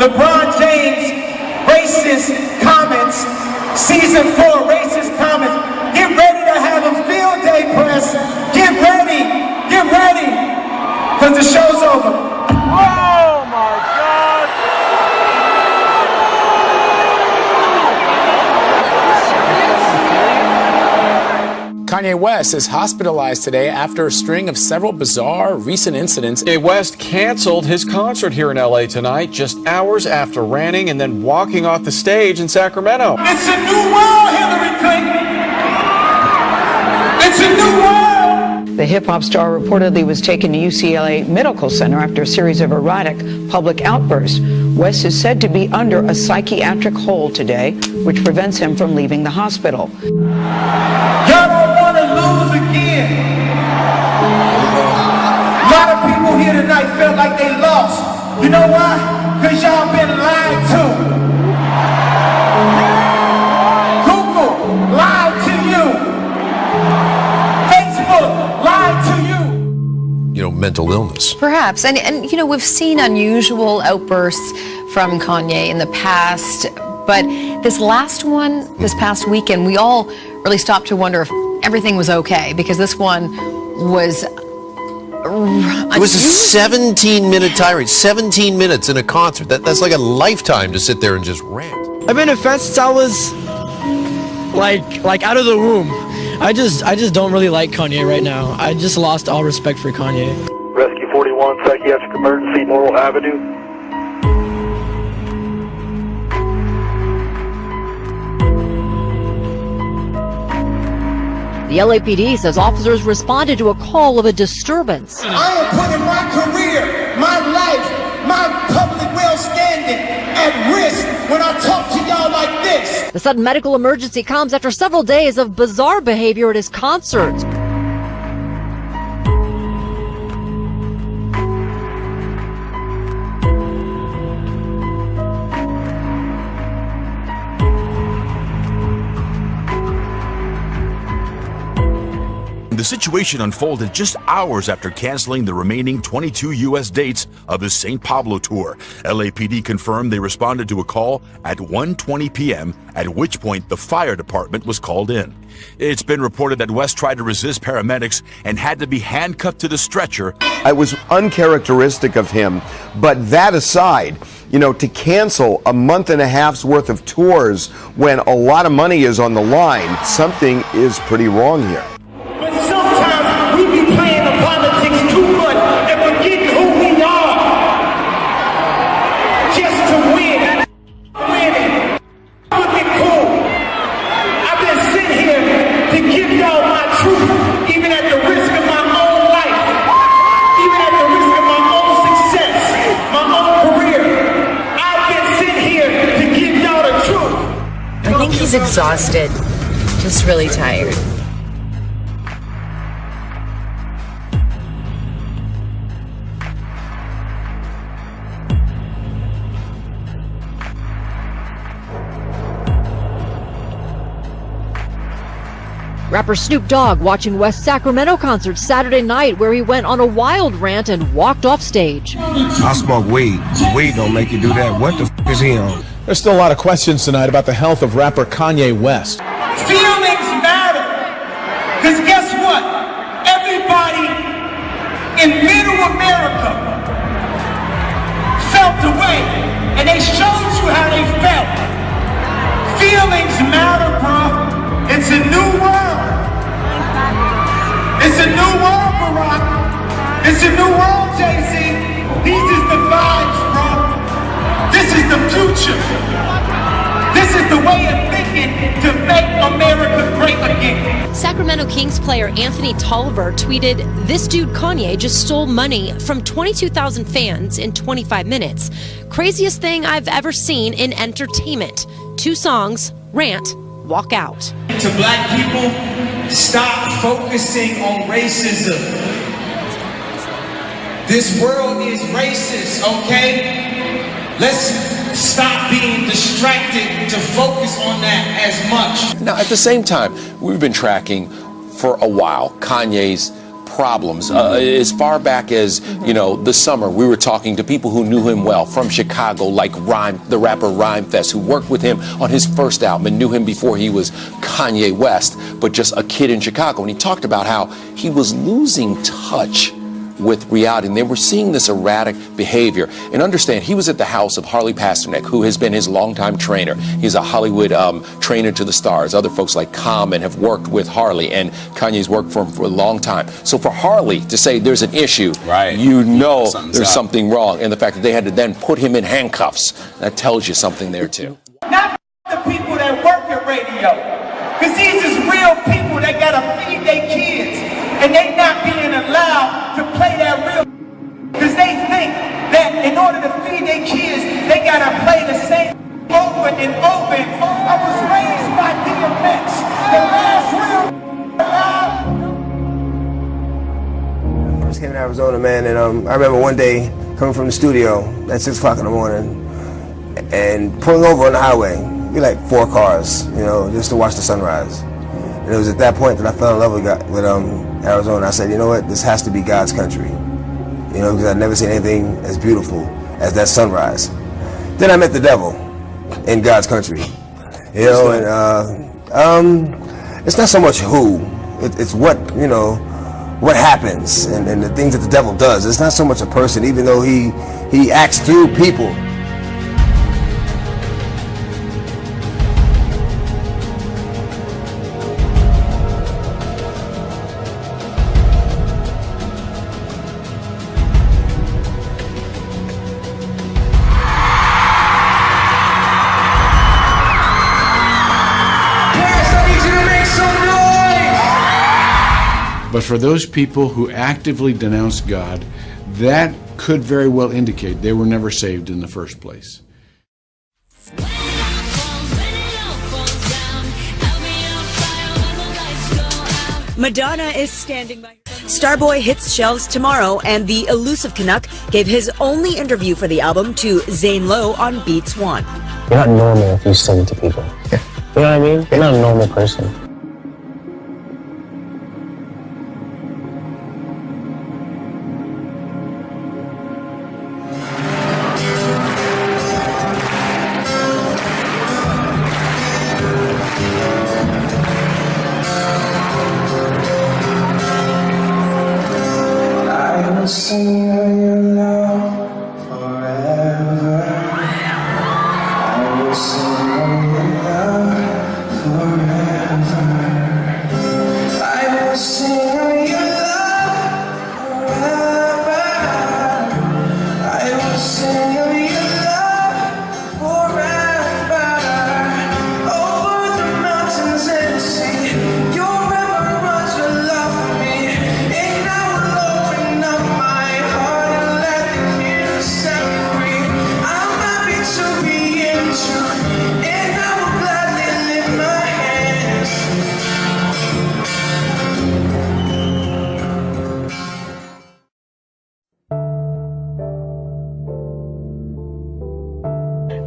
LeBron James, racist comments, season 4, racist comments. Get ready to have a field day, press. Get ready, because the show's over. Oh my God! Kanye West is hospitalized today after a string of several bizarre recent incidents. Kanye West canceled his concert here in LA tonight, just hours after ranting and then walking off the stage in Sacramento. It's a new world, Hillary Clinton. It's a new world. The hip-hop star reportedly was taken to UCLA Medical Center after a series of erratic public outbursts. West is said to be under a psychiatric hold today, which prevents him from leaving the hospital. Y'all don't want to lose again. A lot of people here tonight felt like they lost. You know why? Because y'all been lied to. Google lied to you. Facebook lied to you. You know, mental illness. Perhaps. And you know, we've seen unusual outbursts from Kanye in the past, but this last one, this past weekend, we all really stopped to wonder if everything was okay, because this one was It was a 17-minute tirade, 17 minutes in a concert. That's like a lifetime to sit there and just rant. I've been a fan since I was like out of the womb. I just don't really like Kanye right now. I just lost all respect for Kanye. Rescue 41, psychiatric emergency, Laurel Avenue. The LAPD says officers responded to a call of a disturbance. I am putting my career, my life, my public well-standing at risk when I talk to y'all like this. The sudden medical emergency comes after several days of bizarre behavior at his concert. The situation unfolded just hours after canceling the remaining 22 U.S. dates of his St. Pablo tour. LAPD confirmed they responded to a call at 1:20 p.m., at which point the fire department was called in. It's been reported that West tried to resist paramedics and had to be handcuffed to the stretcher. It was uncharacteristic of him, but that aside, you know, to cancel a month and a half's worth of tours when a lot of money is on the line, something is pretty wrong here. But sometimes we be playing the politics too much and forgetting who we are. Just to win. Winning. Looking cool. I've been sitting here to give y'all my truth, even at the risk of my own life, even at the risk of my own success, my own career. I've been sitting here to give y'all the truth. I think he's exhausted, just really tired. Rapper Snoop Dogg watching West Sacramento concert Saturday night, where he went on a wild rant and walked off stage. I smoke weed. Weed don't make you do that. What the f is he on? There's still a lot of questions tonight about the health of rapper Kanye West. Feelings matter. Because guess what? Everybody in middle America felt the way, and they showed you how they felt. Feelings matter, bro. It's a new world. It's a new world, Barack. It's a new world, Jay-Z. These is the vibes, bro. This is the future. This is the way of thinking to make America great again. Sacramento Kings player Anthony Tolliver tweeted, "This dude Kanye just stole money from 22,000 fans in 25 minutes. Craziest thing I've ever seen in entertainment. 2 songs, rant, walk out." To black people, stop focusing on racism. This world is racist, okay? Let's stop being distracted to focus on that as much. Now, at the same time, we've been tracking for a while Kanye's problems. As far back as, you know, the summer, we were talking to people who knew him well from Chicago, like the rapper Rhymefest, who worked with him on his first album and knew him before he was Kanye West, but just a kid in Chicago. And he talked about how he was losing touch with reality, and they were seeing this erratic behavior. And understand, he was at the house of Harley Pasternak, who has been his longtime trainer. He's a Hollywood trainer to the stars. Other folks like Common have worked with Harley, and Kanye's worked for him for a long time. So for Harley to say there's an issue, you know there's something wrong. And the fact that they had to then put him in handcuffs, that tells you something there too. Not the people that work at radio, because these is real people that gotta feed their kids, and they not being allowed to play that real, because they think that in order to feed their kids, they gotta play the same over and over. I was raised by DMX, the last real alive. I first came to Arizona, man, and I remember one day coming from the studio at 6 o'clock in the morning and pulling over on the highway. We like 4 cars, you know, just to watch the sunrise. And it was at that point that I fell in love with Arizona. I said, you know what, this has to be God's country. You know, because I'd never seen anything as beautiful as that sunrise. Then I met the devil in God's country. You know, and it's not so much who, it's what, you know, what happens and the things that the devil does. It's not so much a person, even though he acts through people. But for those people who actively denounce God, that could very well indicate they were never saved in the first place. Madonna is standing by. Starboy hits shelves tomorrow, and the elusive Canuck gave his only interview for the album to Zane Lowe on Beats One. You're not normal if you sing to people. You know what I mean? You're not a normal person.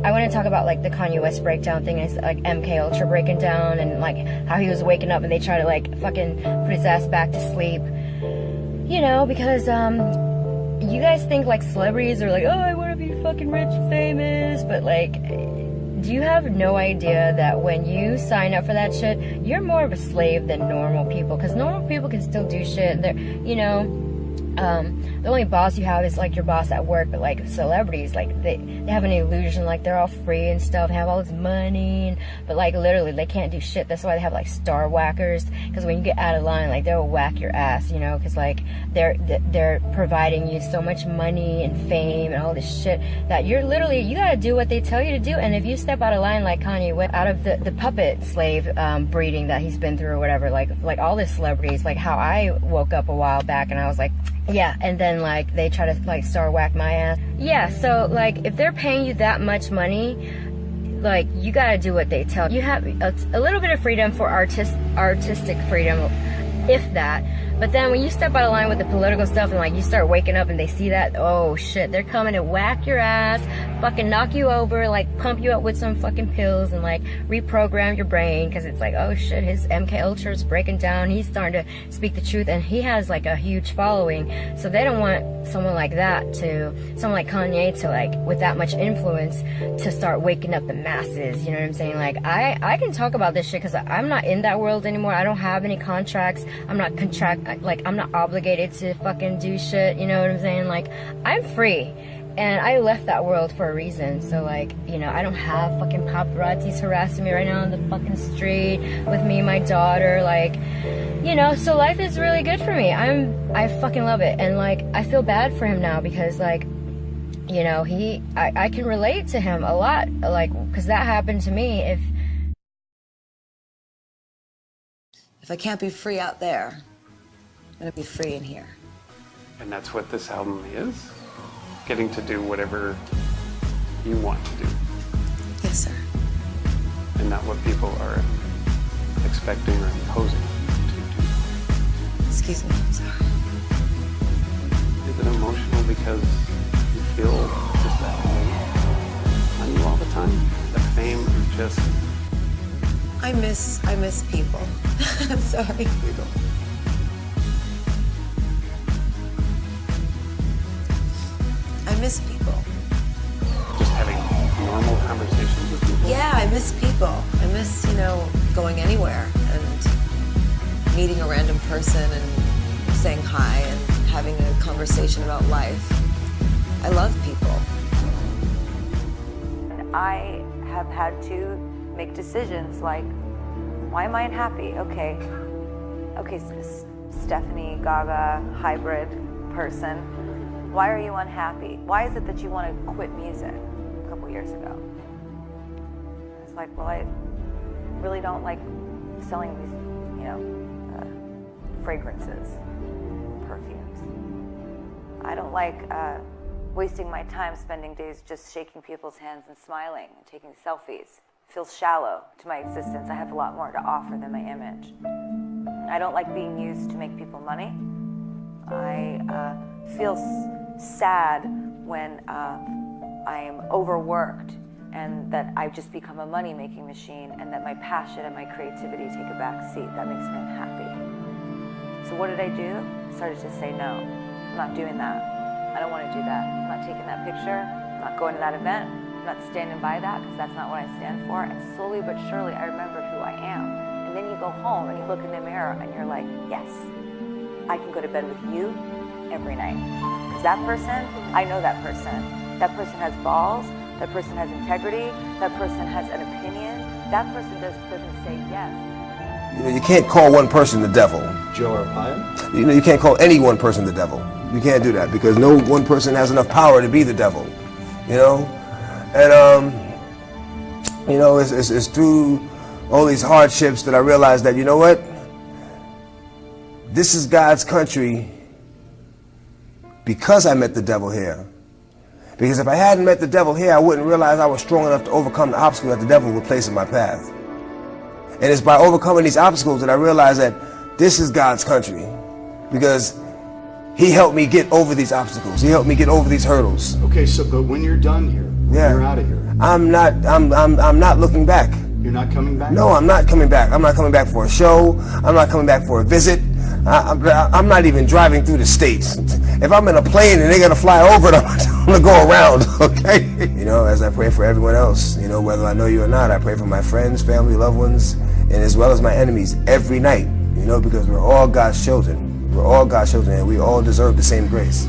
I want to talk about like the Kanye West breakdown thing, is like MK Ultra breaking down, and like how he was waking up and they try to like fucking put his ass back to sleep. You know, because you guys think like celebrities are like, oh, I want to be fucking rich and famous, but like, do you have no idea that when you sign up for that shit, you're more of a slave than normal people? Because normal people can still do shit. They're, you know, the only boss you have is like your boss at work, but like celebrities, like they have an illusion like they're all free and stuff, have all this money, but like literally they can't do shit. That's why they have like star whackers, because when you get out of line, like they'll whack your ass, you know, because like they're providing you so much money and fame and all this shit that you're literally, you gotta do what they tell you to do. And if you step out of line like Kanye West, out of the puppet slave breeding that he's been through or whatever, like all the celebrities, like how I woke up a while back and I was like, yeah, and then like they try to like star whack my ass. Yeah, so like if they're paying you that much money, like you gotta do what they tell you. You have a little bit of freedom for artistic freedom, if that, But then when you step out of line with the political stuff and like you start waking up and they see that, oh shit, they're coming to whack your ass, fucking knock you over, like pump you up with some fucking pills and like reprogram your brain, because it's like, oh shit, his MK Ultra is breaking down, he's starting to speak the truth, and he has like a huge following. So they don't want someone like that to, someone like Kanye to like, with that much influence, to start waking up the masses, you know what I'm saying? Like, I can talk about this shit because I'm not in that world anymore. I don't have any contracts. I'm not I'm not obligated to fucking do shit, you know what I'm saying? Like, I'm free. And I left that world for a reason. So like, you know, I don't have fucking paparazzis harassing me right now on the fucking street with me and my daughter. Like, you know, so life is really good for me. I fucking love it. And like, I feel bad for him now because like, you know, I can relate to him a lot. Like, because that happened to me. If I can't be free out there, I'm gonna be free in here. And that's what this album is? Getting to do whatever you want to do. Yes, sir. And not what people are expecting or imposing to do. Excuse me, I'm sorry. Is it emotional because you feel just that weight on you all the time? The fame is just... I miss people. I'm sorry. I miss people. Just having normal conversations with people? Yeah, I miss people. I miss, you know, going anywhere and meeting a random person and saying hi and having a conversation about life. I love people. I have had to make decisions like, why am I unhappy? Okay, Stephanie Gaga, hybrid person. Why are you unhappy? Why is it that you want to quit music a couple years ago? It's like, well, I really don't like selling these, you know, fragrances, perfumes. I don't like wasting my time spending days just shaking people's hands and smiling and taking selfies. It feels shallow to my existence. I have a lot more to offer than my image. I don't like being used to make people money. I feel sad when I'm overworked and that I've just become a money-making machine and that my passion and my creativity take a back seat. That makes me unhappy. So what did I do? I started to say no. I'm not doing that. I don't want to do that. I'm not taking that picture. I'm not going to that event. I'm not standing by that because that's not what I stand for. And slowly but surely I remembered who I am. And then you go home and you look in the mirror and you're like, yes, I can go to bed with you every night. Because that person, I know that person. That person has balls. That person has integrity. That person has an opinion. That person doesn't say yes. You know, you can't call one person the devil. Joe Arpaio? You know, you can't call any one person the devil. You can't do that because no one person has enough power to be the devil. You know, and you know, it's through all these hardships that I realized that, you know what, this is God's country because I met the devil here. Because if I hadn't met the devil here, I wouldn't realize I was strong enough to overcome the obstacle that the devil would place in my path. And it's by overcoming these obstacles that I realized that this is God's country. Because He helped me get over these obstacles. He helped me get over these hurdles. Okay, so but when you're done here, yeah, you're out of here. I'm not looking back. You're not coming back? No, I'm not coming back. I'm not coming back for a show. I'm not coming back for a visit. I'm not even driving through the states. If I'm in a plane and they're gonna fly over it, I'm gonna go around, okay? You know, as I pray for everyone else, you know, whether I know you or not, I pray for my friends, family, loved ones, and as well as my enemies every night, you know, because we're all God's children. We're all God's children and we all deserve the same grace.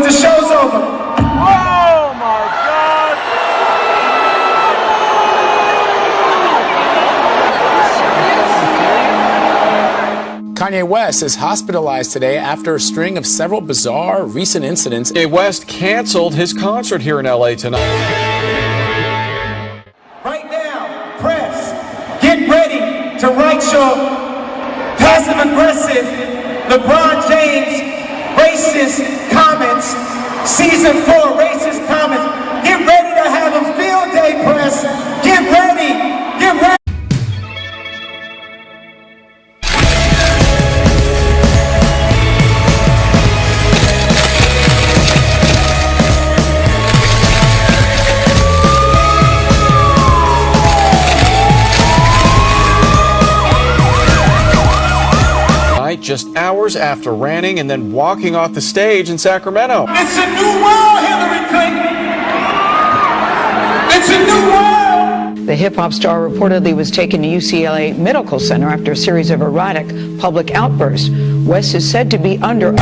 because the show's over. Oh my God! Kanye West is hospitalized today after a string of several bizarre recent incidents. Kanye West canceled his concert here in LA tonight. Right now, press, get ready to write your passive-aggressive LeBron James racist comments, season 4 racist comments. Get ready to have a field day, press. Get ready, get ready. Just hours after ranting and then walking off the stage in Sacramento. It's a new world, Hillary Clinton. It's a new world. The hip-hop star reportedly was taken to UCLA Medical Center after a series of erratic public outbursts. West is said to be under